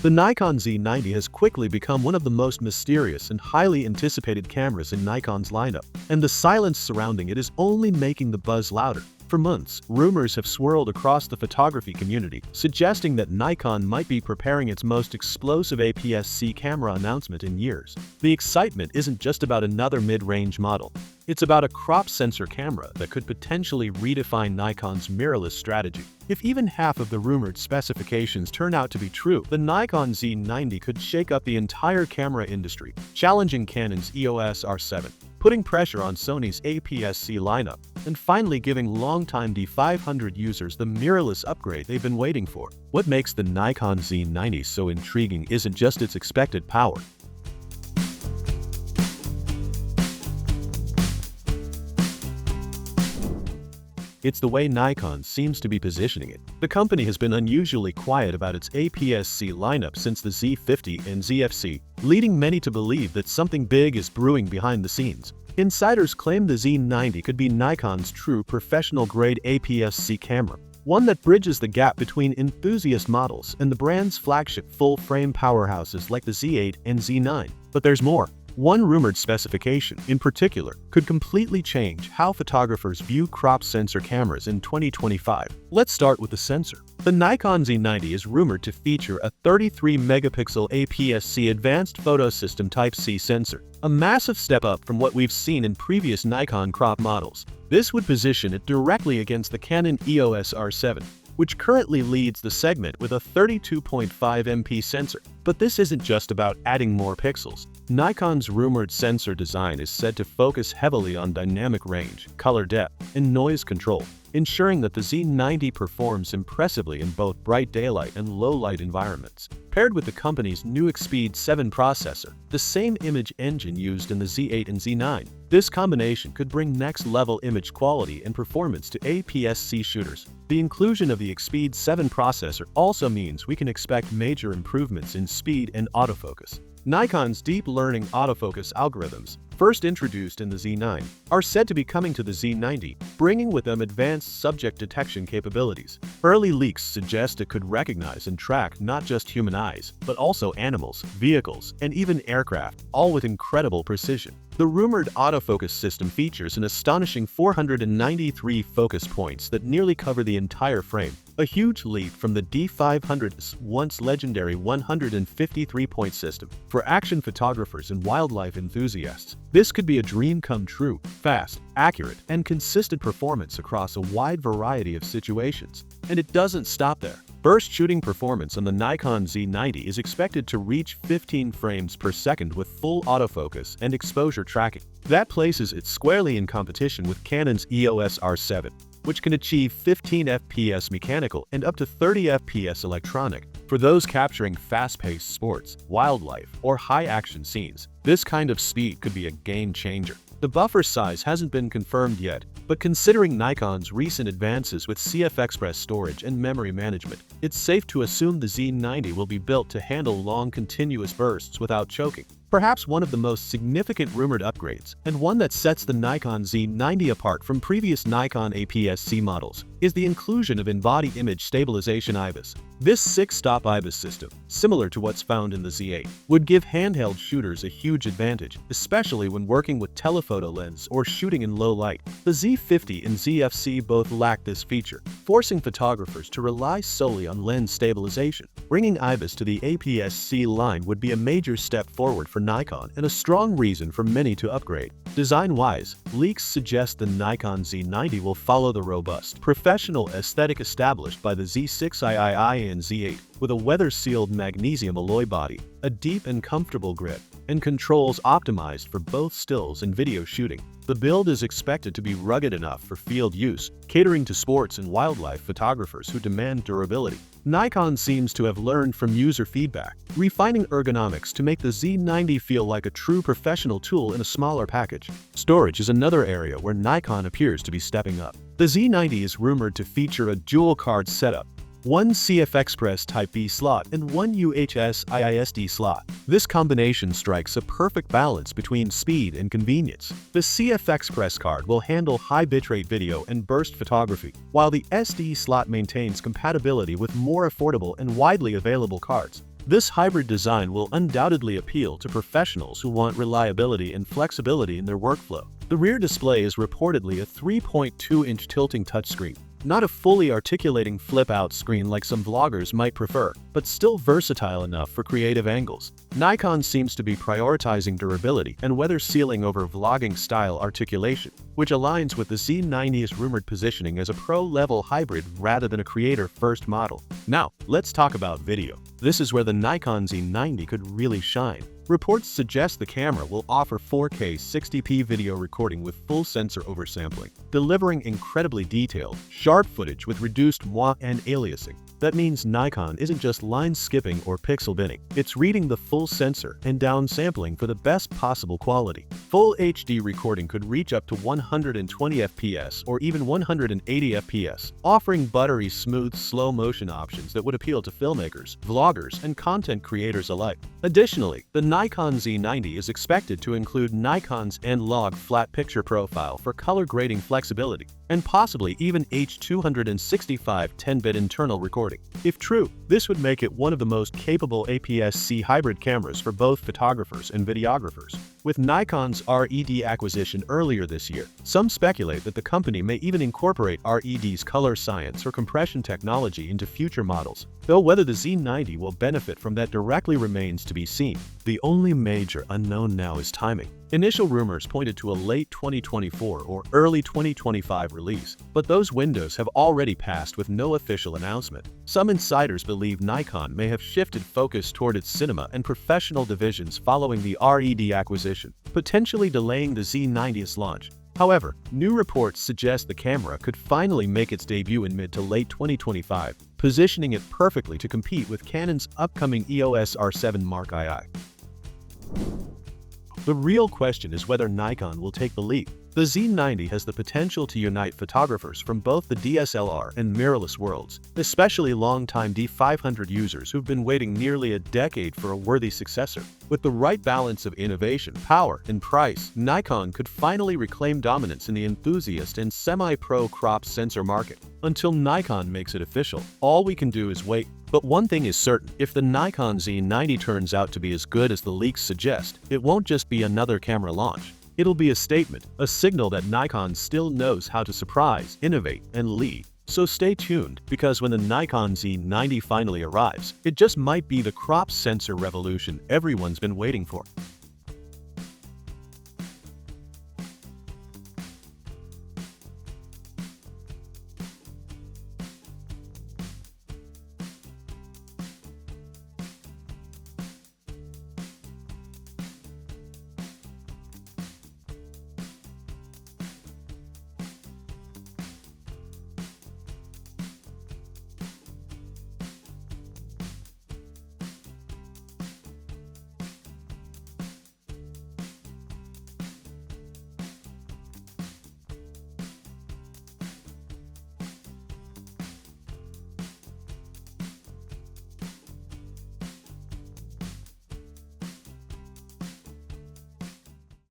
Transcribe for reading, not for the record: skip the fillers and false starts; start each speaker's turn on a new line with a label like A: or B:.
A: The Nikon Z90 has quickly become one of the most mysterious and highly anticipated cameras in Nikon's lineup, and the silence surrounding it is only making the buzz louder. For months, rumors have swirled across the photography community, suggesting that Nikon might be preparing its most explosive APS-C camera announcement in years. The excitement isn't just about another mid-range model. It's about a crop sensor camera that could potentially redefine Nikon's mirrorless strategy. If even half of the rumored specifications turn out to be true, the Nikon Z90 could shake up the entire camera industry, challenging Canon's EOS R7, putting pressure on Sony's APS-C lineup, and finally giving longtime D500 users the mirrorless upgrade they've been waiting for. What makes the Nikon Z90 so intriguing isn't just its expected power. It's the way Nikon seems to be positioning it. The company has been unusually quiet about its APS-C lineup since the Z50 and ZFC, leading many to believe that something big is brewing behind the scenes. Insiders claim the Z90 could be Nikon's true professional-grade APS-C camera, one that bridges the gap between enthusiast models and the brand's flagship full-frame powerhouses like the Z8 and Z9. But there's more. One rumored specification, in particular, could completely change how photographers view crop sensor cameras in 2025. Let's start with the sensor. The Nikon Z90 is rumored to feature a 33-megapixel APS-C Advanced Photo System Type-C sensor, a massive step up from what we've seen in previous Nikon crop models. This would position it directly against the Canon EOS R7, which currently leads the segment with a 32.5 MP sensor. But this isn't just about adding more pixels. Nikon's rumored sensor design is said to focus heavily on dynamic range, color depth, and noise control, ensuring that the Z90 performs impressively in both bright daylight and low-light environments. Paired with the company's new Speed 7 processor, the same image engine used in the Z8 and Z9, this combination could bring next-level image quality and performance to APS-C shooters. The inclusion of the Speed 7 processor also means we can expect major improvements in speed and autofocus. Nikon's deep learning autofocus algorithms, first introduced in the Z9, are said to be coming to the Z90, bringing with them advanced subject detection capabilities. Early leaks suggest it could recognize and track not just human eyes, but also animals, vehicles, and even aircraft, all with incredible precision. The rumored autofocus system features an astonishing 493 focus points that nearly cover the entire frame, a huge leap from the D500's once legendary 153-point system. For action photographers and wildlife enthusiasts, this could be a dream come true: fast, accurate, and consistent performance across a wide variety of situations. And it doesn't stop there. Burst shooting performance on the Nikon Z90 is expected to reach 15 frames per second with full autofocus and exposure tracking. That places it squarely in competition with Canon's EOS R7, which can achieve 15 FPS mechanical and up to 30 FPS electronic. For those capturing fast-paced sports, wildlife, or high-action scenes, this kind of speed could be a game-changer. The buffer size hasn't been confirmed yet, but considering Nikon's recent advances with CF Express storage and memory management, it's safe to assume the Z90 will be built to handle long continuous bursts without choking. Perhaps one of the most significant rumored upgrades, and one that sets the Nikon Z90 apart from previous Nikon APS-C models, is the inclusion of in-body image stabilization IBIS. This 6-stop IBIS system, similar to what's found in the Z8, would give handheld shooters a huge advantage, especially when working with telephoto lens or shooting in low light. The Z50 and ZFC both lack this feature, forcing photographers to rely solely on lens stabilization. Bringing IBIS to the APS-C line would be a major step forward for Nikon and a strong reason for many to upgrade. Design-wise, leaks suggest the Nikon Z90 will follow the robust, professional aesthetic established by the Z6II and Z8, with a weather-sealed magnesium alloy body, a deep and comfortable grip, and controls optimized for both stills and video shooting. The build is expected to be rugged enough for field use, catering to sports and wildlife photographers who demand durability. Nikon seems to have learned from user feedback, refining ergonomics to make the Z90 feel like a true professional tool in a smaller package. Storage is another area where Nikon appears to be stepping up. The Z90 is rumored to feature a dual-card setup, one CF Express Type-B slot and one UHS IISD slot. This combination strikes a perfect balance between speed and convenience. The CF Express card will handle high bitrate video and burst photography, while the SD slot maintains compatibility with more affordable and widely available cards. This hybrid design will undoubtedly appeal to professionals who want reliability and flexibility in their workflow. The rear display is reportedly a 3.2-inch tilting touchscreen. Not a fully articulating flip-out screen like some vloggers might prefer, but still versatile enough for creative angles. Nikon seems to be prioritizing durability and weather sealing over vlogging-style articulation, which aligns with the Z90's rumored positioning as a pro-level hybrid rather than a creator-first model. Now, let's talk about video. This is where the Nikon Z90 could really shine. Reports suggest the camera will offer 4K 60p video recording with full sensor oversampling, delivering incredibly detailed, sharp footage with reduced moi and aliasing. That means Nikon isn't just line skipping or pixel binning, it's reading the full sensor and downsampling for the best possible quality. Full HD recording could reach up to 120 fps or even 180 fps, offering buttery smooth slow motion options that would appeal to filmmakers, vloggers, and content creators alike. Additionally, the Nikon Z90 is expected to include Nikon's N-Log flat picture profile for color grading flexibility, and possibly even H265 10-bit internal recording. If true, this would make it one of the most capable APS-C hybrid cameras for both photographers and videographers. With Nikon's RED acquisition earlier this year, some speculate that the company may even incorporate RED's color science or compression technology into future models, though whether the Z90 will benefit from that directly remains to be seen. The only major unknown now is timing. Initial rumors pointed to a late 2024 or early 2025 release, but those windows have already passed with no official announcement. Some insiders believe Nikon may have shifted focus toward its cinema and professional divisions following the RED acquisition, potentially delaying the Z90's launch. However, new reports suggest the camera could finally make its debut in mid to late 2025, positioning it perfectly to compete with Canon's upcoming EOS R7 Mark II. The real question is whether Nikon will take the lead. The Z90 has the potential to unite photographers from both the DSLR and mirrorless worlds, especially longtime D500 users who've been waiting nearly a decade for a worthy successor. With the right balance of innovation, power, and price, Nikon could finally reclaim dominance in the enthusiast and semi-pro crop sensor market. Until Nikon makes it official, all we can do is wait. But one thing is certain, if the Nikon Z90 turns out to be as good as the leaks suggest, it won't just be another camera launch. It'll be a statement, a signal that Nikon still knows how to surprise, innovate, and lead. So stay tuned, because when the Nikon Z90 finally arrives, it just might be the crop sensor revolution everyone's been waiting for.